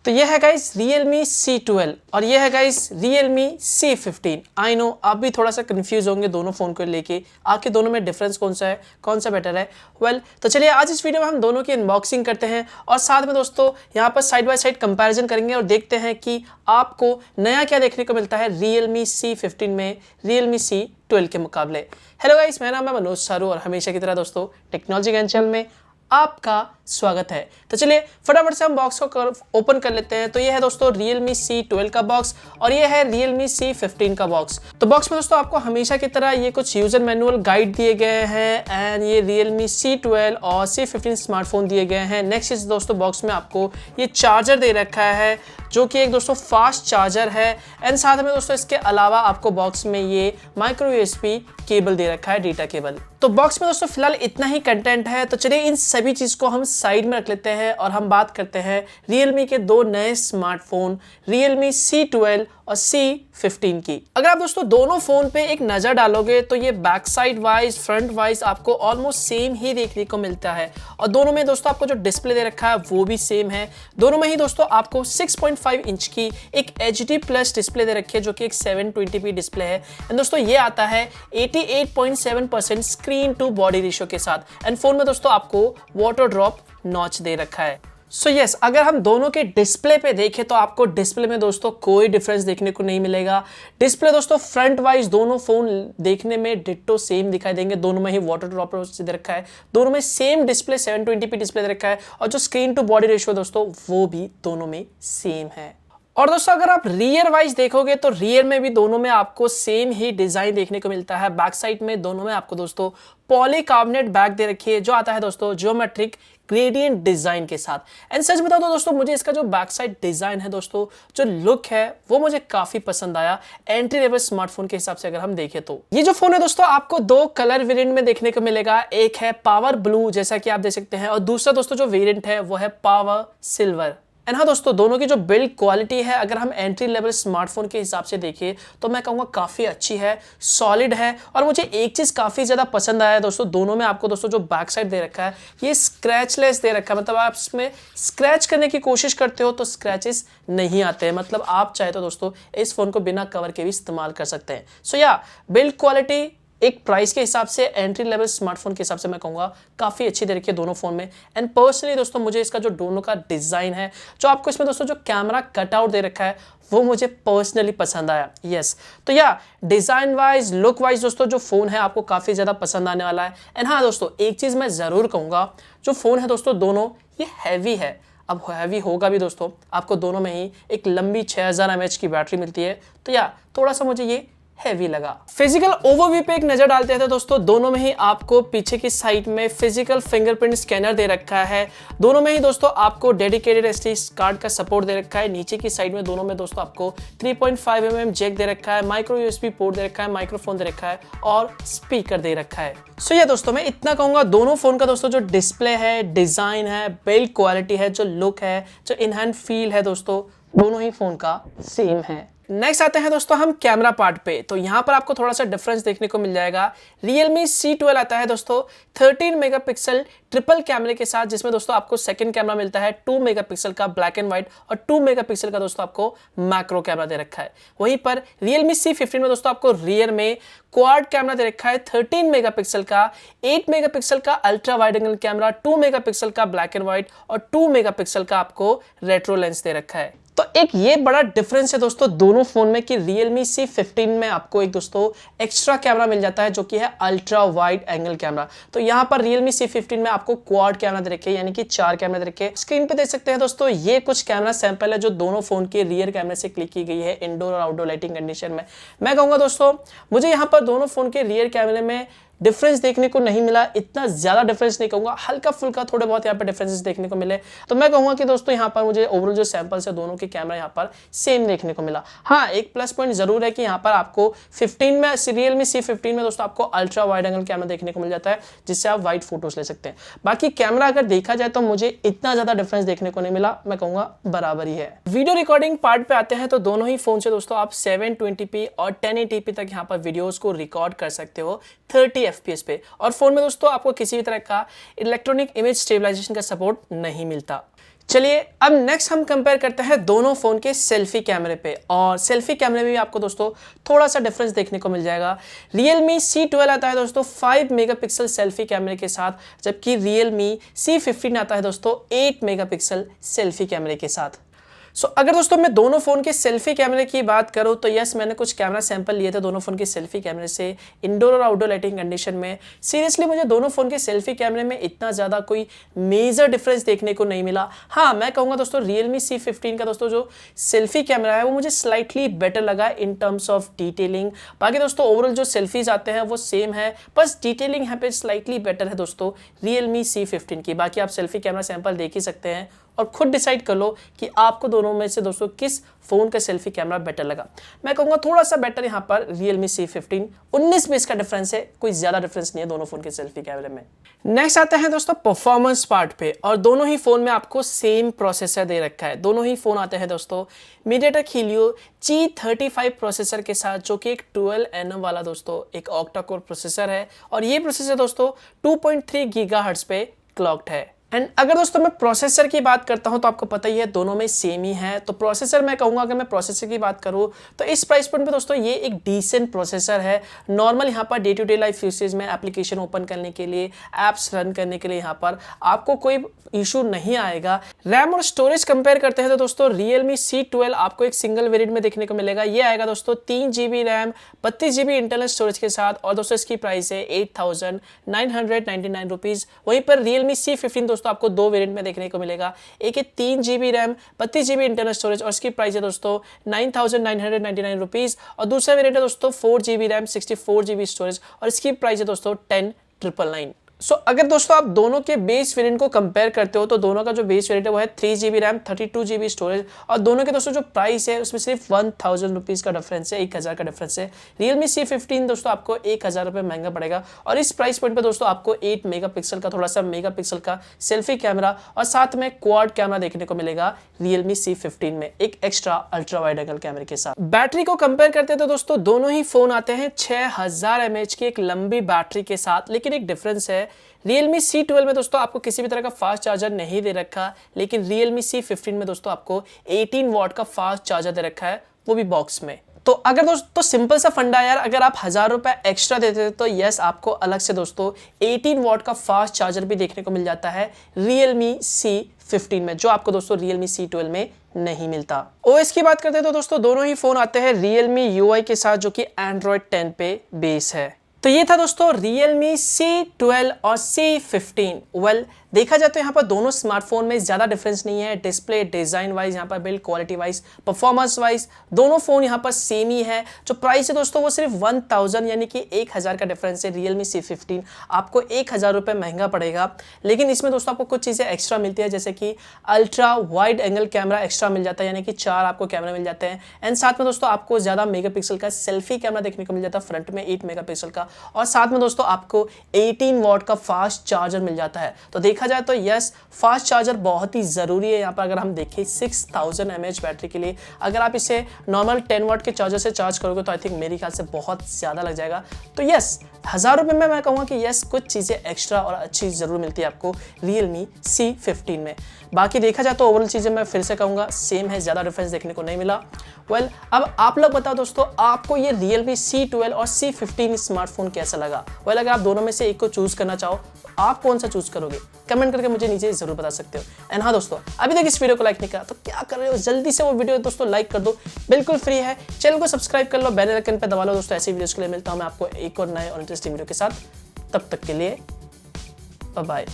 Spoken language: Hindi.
तो ये है गाइस Realme C12 और ये है guys Realme C15। I know आप भी थोड़ा सा कंफ्यूज होंगे दोनों फ़ोन को लेके, आखिर दोनों में डिफरेंस कौन सा है, कौन सा बेटर है। तो चलिए आज इस वीडियो में हम दोनों की अनबॉक्सिंग करते हैं और साथ में दोस्तों यहाँ पर साइड बाय साइड कंपैरिजन करेंगे और देखते हैं कि आपको नया क्या देखने को मिलता है Realme C15 में Realme C12 के मुकाबले। हेलो गाइस, मेरा नाम है मनोज सारू और हमेशा की तरह दोस्तों टेक्नोलॉजी ज्ञान चैनल में आपका स्वागत है। तो चलिए फटाफट से हम बॉक्स को ओपन कर लेते हैं। तो ये है दोस्तों Realme C12 का बॉक्स और ये है Realme C15 का बॉक्स। तो बॉक्स में दोस्तों आपको हमेशा की तरह ये कुछ यूजर मैनुअल गाइड दिए गए हैं एंड ये Realme C12 और C15 स्मार्टफोन दिए गए हैं। नेक्स्ट इस दोस्तों बॉक्स में आपको ये चार्जर दे रखा है जो कि एक दोस्तों फास्ट चार्जर है एंड साथ में दोस्तों इसके अलावा आपको बॉक्स में ये माइक्रो यूएसबी केबल दे रखा है, डेटा केबल। तो बॉक्स में दोस्तों फिलहाल इतना ही कंटेंट है। तो चलिए इन सभी चीज को हम साइड में रख लेते हैं और हम बात करते हैं Realme के दो नए स्मार्टफोन Realme C12 और C15 की। अगर आप दोस्तों दोनों फोन पे एक नजर डालोगे तो ये back side wise front wise आपको ऑलमोस्ट सेम ही देखने को मिलता है और दोनों में दोस्तों आपको जो डिस्प्ले दे रखा है वो भी सेम है। दोनों में ही दोस्तों आपको 6.5 इंच की एक HD प्लस डिस्प्ले दे रखी है जो कि एक 720p डिस्प्ले है एंड दोस्तों ये आता है 88.7% स्क्रीन टू बॉडी रेशियो के साथ एंड फोन में दोस्तों आपको वाटर ड्रॉप नॉच दे रखा है। सो यस, अगर हम दोनों के डिस्प्ले पे देखें तो आपको डिस्प्ले में दोस्तों कोई डिफरेंस देखने को नहीं मिलेगा। डिस्प्ले दोस्तों फ्रंट वाइज दोनों फोन देखने में डिट्टो सेम दिखाई देंगे। दोनों में ही वाटर ड्रॉप दे रखा है, दोनों में सेम डिस्प्ले 720p डिस्प्ले दे रखा है और जो स्क्रीन टू बॉडी रेशियो दोस्तों वो भी दोनों में सेम है। और दोस्तों अगर आप रियर वाइज देखोगे तो रियर में भी दोनों में आपको सेम ही डिजाइन देखने को मिलता है। बैक साइड में दोनों में आपको दोस्तों पॉलीकार्बोनेट बैक दे रखी है जो आता है दोस्तों ज्योमेट्रिक ग्रेडियंट डिजाइन के साथ एंड सच बताओ तो दोस्तों मुझे इसका जो बैक साइड डिजाइन है दोस्तों, जो लुक है वो मुझे काफी पसंद आया एंट्री लेवल स्मार्टफोन के हिसाब से अगर हम देखें तो। ये जो फोन है दोस्तों आपको दो कलर वेरिएंट में देखने को मिलेगा। एक है पावर ब्लू जैसा कि आप देख सकते हैं और दूसरा दोस्तों जो वेरिएंट है वो है पावर सिल्वर। एंड हाँ दोस्तों, दोनों की जो बिल्ड क्वालिटी है अगर हम एंट्री लेवल स्मार्टफोन के हिसाब से देखें तो मैं कहूँगा काफ़ी अच्छी है, सॉलिड है। और मुझे एक चीज़ काफ़ी ज़्यादा पसंद आया है दोस्तों, दोनों में आपको दोस्तों जो बैक साइड दे रखा है ये स्क्रैचलेस दे रखा है। मतलब आप इसमें स्क्रैच करने की कोशिश करते हो तो स्क्रैचेस नहीं आते हैं। मतलब आप चाहे तो दोस्तों इस फ़ोन को बिना कवर के भी इस्तेमाल कर सकते हैं। सो या बिल्ड क्वालिटी एक प्राइस के हिसाब से एंट्री लेवल स्मार्टफोन के हिसाब से मैं कहूँगा काफ़ी अच्छी दे रखी है दोनों फोन में। एंड पर्सनली दोस्तों मुझे इसका जो दोनों का डिज़ाइन है, जो आपको इसमें दोस्तों जो कैमरा कटआउट दे रखा है वो मुझे पर्सनली पसंद आया। यस, तो या डिज़ाइन वाइज लुक वाइज दोस्तों जो फ़ोन है आपको काफ़ी ज़्यादा पसंद आने वाला है। एंड हाँ दोस्तों, एक चीज़ मैं ज़रूर कहूँगा, जो फ़ोन है दोस्तों दोनों ये हैवी है। अब हैवी होगा भी दोस्तों, आपको दोनों में ही एक लंबी 6000 mAh की बैटरी मिलती है। तो या थोड़ा सा मुझे ये हैवी लगा। फिजिकल ओवरव्यू पे एक नजर डालते हैं तो दोस्तों दोनों में ही आपको पीछे की साइड में फिजिकल फिंगरप्रिंट स्कैनर दे रखा है। दोनों में ही दोस्तों आपको डेडिकेटेड एसडी कार्ड का सपोर्ट दे रखा है। नीचे की साइड में दोनों में दोस्तों आपको 3.5mm जैक दे रखा है, माइक्रो यूएसबी पोर्ट दे रखा है, माइक्रोफोन दे रखा है और स्पीकर दे रखा है। सो ये दोस्तों मैं इतना कहूंगा, दोनों फोन का दोस्तों जो डिस्प्ले है, डिजाइन है, बिल्ड क्वालिटी है, जो लुक है, जो इन हैंड फील है दोस्तों, दोनों ही फोन का सेम है। नेक्स्ट आते हैं दोस्तों हम कैमरा पार्ट पे। तो यहाँ पर आपको थोड़ा सा डिफरेंस देखने को मिल जाएगा। Realme C12 आता है दोस्तों 13 मेगापिक्सल ट्रिपल कैमरे के साथ, जिसमें दोस्तों आपको सेकंड कैमरा मिलता है 2 मेगापिक्सल का ब्लैक एंड व्हाइट और 2 मेगापिक्सल का दोस्तों आपको मैक्रो कैमरा दे रखा है। वहीं पर Realme C15 में दोस्तों आपको रियर में क्वाड कैमरा दे रखा है 13 मेगापिक्सल का, 8 मेगापिक्सल का ultra wide angle camera, 2 megapixel का ब्लैक एंड व्हाइट और 2 मेगापिक्सल का आपको रेट्रो लेंस दे रखा है। तो एक ये बड़ा डिफरेंस है दोस्तों दोनों फोन में कि Realme C15 में आपको एक दोस्तों एक्स्ट्रा कैमरा मिल जाता है जो कि है अल्ट्रा वाइड एंगल कैमरा। तो यहाँ पर Realme C15 में आपको क्वाड कैमरा दे रखे, यानी कि 4 कैमरा दे रखे। स्क्रीन पे देख सकते हैं दोस्तों ये कुछ कैमरा सैंपल है जो दोनों फोन के रियर कैमरे से क्लिक की गई है इंडोर और आउटडोर लाइटिंग कंडीशन में। मैं कहूँगा दोस्तों मुझे यहाँ पर दोनों फोन के रियर कैमरे में डिफरेंस देखने को नहीं मिला। इतना ज्यादा डिफरेंस नहीं कहूंगा, हल्का फुल्का थोड़े बहुत यहाँ पर डिफरेंसेस देखने को मिले। तो मैं कहूंगा कि दोस्तों यहाँ पर मुझे ओवरऑल जो सैंपल्स है दोनों के कैमरा यहाँ पर सेम देखने को मिला। हाँ, एक प्लस पॉइंट जरूर है कि यहाँ पर आपको 15 में Realme C15 में दोस्तों आपको अल्ट्रा वाइड एंगल कैमरा देखने को मिल जाता है जिससे आप वाइड फोटोज ले सकते हैं। बाकी कैमरा अगर देखा जाए तो मुझे इतना ज्यादा डिफरेंस देखने को नहीं मिला, मैं कहूंगा बराबर ही है। वीडियो रिकॉर्डिंग पार्ट पे आते हैं तो दोनों ही फोन से दोस्तों आप 720p और 1080p तक यहाँ पर वीडियोस को रिकॉर्ड कर सकते हो 30 FPS पे। और फोन में दोस्तों आपको किसी भी तरह का इलेक्ट्रॉनिक इमेज स्टेबलाइजेशन का सपोर्ट नहीं मिलता। चलिए अब नेक्स्ट हम कंपेयर करते हैं दोनों फ़ोन के सेल्फी कैमरे पे, और सेल्फी कैमरे में भी आपको दोस्तों थोड़ा सा डिफरेंस देखने को मिल जाएगा। Realme C12 आता है दोस्तों 5 मेगापिक्सल सेल्फी कैमरे के साथ, जबकि Realme C15 आता है दोस्तों 8 मेगापिक्सल सेल्फी कैमरे के साथ। अगर दोस्तों मैं दोनों फ़ोन के सेल्फी कैमरे की बात करूं तो यस, मैंने कुछ कैमरा सैंपल लिए थे दोनों फ़ोन के सेल्फी कैमरे से इंडोर और आउटडोर लाइटिंग कंडीशन में। सीरियसली मुझे दोनों फ़ोन के सेल्फी कैमरे में इतना ज़्यादा कोई मेजर डिफरेंस देखने को नहीं मिला। हाँ, मैं कहूँगा दोस्तों Realme C15 का दोस्तों जो सेल्फी कैमरा है वो मुझे स्लाइटली बेटर लगा इन टर्म्स ऑफ डिटेलिंग। बाकी दोस्तों ओवरऑल जो सेल्फीज आते हैं वो सेम है, बस डिटेलिंग यहाँ पे स्लाइटली बेटर है दोस्तों Realme C15 की। बाकी आप सेल्फी कैमरा सैंपल देख ही सकते हैं और खुद डिसाइड कर लो कि आपको दोनों में से दोस्तों किस फोन का सेल्फी कैमरा बेटर लगा। मैं कहूंगा थोड़ा सा बेटर यहाँ पर Realme C15। 19-20 का डिफरेंस है, कोई ज्यादा डिफरेंस नहीं है दोनों फोन के सेल्फी कैमरे में। नेक्स्ट आते हैं दोस्तों परफॉर्मेंस पार्ट पे, और दोनों ही फोन में आपको सेम प्रोसेसर दे रखा है। दोनों ही फोन आते हैं दोस्तों MediaTek Helio G35 प्रोसेसर के साथ, जो कि एक 12nm वाला दोस्तों एक ऑक्टा कोर प्रोसेसर है, और ये प्रोसेसर दोस्तों 2.3 गीगाहर्ट्ज पे क्लॉक्ड है। एंड अगर दोस्तों मैं प्रोसेसर की बात करता हूं तो आपको पता ही है दोनों में सेम ही है। तो प्रोसेसर मैं कहूंगा, अगर मैं प्रोसेसर की बात करूं तो इस प्राइस पॉइंट पे दोस्तों ये एक डिसेंट प्रोसेसर है। नॉर्मल यहाँ पर day to day life usage में एप्लीकेशन ओपन करने के लिए, एप्स रन करने के लिए यहाँ पर आपको कोई इशू नहीं आएगा। रैम और स्टोरेज कंपेयर करते हैं तो दोस्तों Realme C12 आपको एक सिंगल वेरिएंट में देखने को मिलेगा। ये आएगा दोस्तों 3 GB RAM 32 GB internal storage के साथ, और दोस्तों इसकी प्राइस है 8,999 रुपीज़। वहीं पर Realme C15 दोस्तों आपको दो वेरिएंट में देखने को मिलेगा। एक है 3 GB RAM 32 GB internal storage, और इसकी प्राइस है दोस्तों 9,999 रुपीज़। और दूसरा वेरिएंट है दोस्तों 4 GB रैम 64 GB स्टोरेज, और इसकी प्राइस है दोस्तों 10,999। अगर दोस्तों आप दोनों के बेस वेरिएंट को कंपेयर करते हो तो दोनों का जो बेस वेरिएंट है वो है 3 GB रैम 32 GB स्टोरेज, और दोनों के दोस्तों जो प्राइस है उसमें सिर्फ 1000 रुपीज़ का डिफरेंस है, 1000 का डिफरेंस है। Realme C15 दोस्तों आपको 1000 रुपये महंगा पड़ेगा, और इस प्राइस पॉइंट पे दोस्तों आपको 8 मेगापिक्सल का थोड़ा सा मेगापिक्सल का सेल्फी कैमरा और साथ में क्वाड कैमरा देखने को मिलेगा Realme C15 में, एक एक्स्ट्रा अल्ट्रा वाइड एंगल कैमरे के साथ। बैटरी को कंपेयर करते हैं तो दोस्तों दोनों ही फोन आते हैं 6000 mAh की एक लंबी बैटरी के साथ, लेकिन एक डिफरेंस है। Realme C12 में दोस्तों आपको किसी भी तरह का फास्ट चार्जर नहीं दे रखा, लेकिन Realme C15 में दोस्तों आपको 18 वॉट का फास्ट चार्जर दे रखा है, वो भी बॉक्स में। तो अगर दोस्तों सिंपल सा फंडा यार, अगर आप 1000 रुपए एक्स्ट्रा देते तो यस आपको अलग से दोस्तों 18 वॉट का फास्ट चार्जर भी देखने को मिल जाता है Realme C15 में, जो आपको दोस्तों Realme C12 में नहीं मिलता। OS की बात करते हैं तो दोस्तों दोनों ही फोन आते हैं Realme UI के साथ, जो कि Android 10 पे बेस है। तो ये था दोस्तों Realme C12 और C15। वेल देखा जाए तो यहाँ पर दोनों स्मार्टफोन में ज़्यादा डिफरेंस नहीं है, डिस्प्ले डिज़ाइन वाइज, यहाँ पर build quality wise, performance wise दोनों फ़ोन यहाँ पर सेम ही है। जो प्राइस है दोस्तों वो सिर्फ 1000 यानी कि 1000 का डिफरेंस है। Realme C15 आपको 1000 रुपये महंगा पड़ेगा, लेकिन इसमें दोस्तों आपको कुछ चीज़ें एक्स्ट्रा मिलती है, जैसे कि ultra wide angle camera extra मिल जाता है, यानी कि 4 आपको कैमरा मिल जाते हैं। एंड साथ में दोस्तों आपको ज़्यादा मेगापिक्सल का सेल्फी कैमरा देखने को मिल जाता है, फ्रंट में 8 मेगापिक्सल का, और साथ में दोस्तों आपको 18 वॉट का फास्ट चार्जर मिल जाता है। तो देखा जाए तो यस फास्ट चार्जर बहुत ही ज़रूरी है यहाँ पर। अगर हम देखें 6000 mAh बैटरी के लिए, अगर आप इसे नॉर्मल 10 वॉट के चार्जर से चार्ज करोगे तो आई थिंक मेरे ख्याल से बहुत ज़्यादा लग जाएगा। तो यस 1000 रुपये में मैं कहूँगा कि यस कुछ चीज़ें एक्स्ट्रा और अच्छी ज़रूर मिलती है आपको Realme C15 में। बाकी देखा जाए तो ओवरऑल चीज़ें मैं फिर से कहूँगा सेम है, ज़्यादा डिफरेंस देखने को नहीं मिला। वेल अब आप लोग बताओ दोस्तों आपको ये Realme C12 और C15 स्मार्टफोन कैसा लगा। वेल अगर आप दोनों में से एक को चूज़ करना चाहो आप कौन सा चूज़ करोगे, कमेंट करके मुझे नीचे ज़रूर बता सकते हो। एंड हाँ दोस्तों अभी तक इस वीडियो को लाइक नहीं करा तो क्या कर रहे हो, जल्दी से वो वीडियो दोस्तों लाइक कर दो, बिल्कुल फ्री है। चैनल को सब्सक्राइब कर लो, बेल आइकन पे दबा लो दोस्तों। ऐसी वीडियोस के लिए मिलता हूँ मैं आपको एक और नए और इंटरेस्टिंग वीडियो के साथ। तब तक के लिए बाय बाय।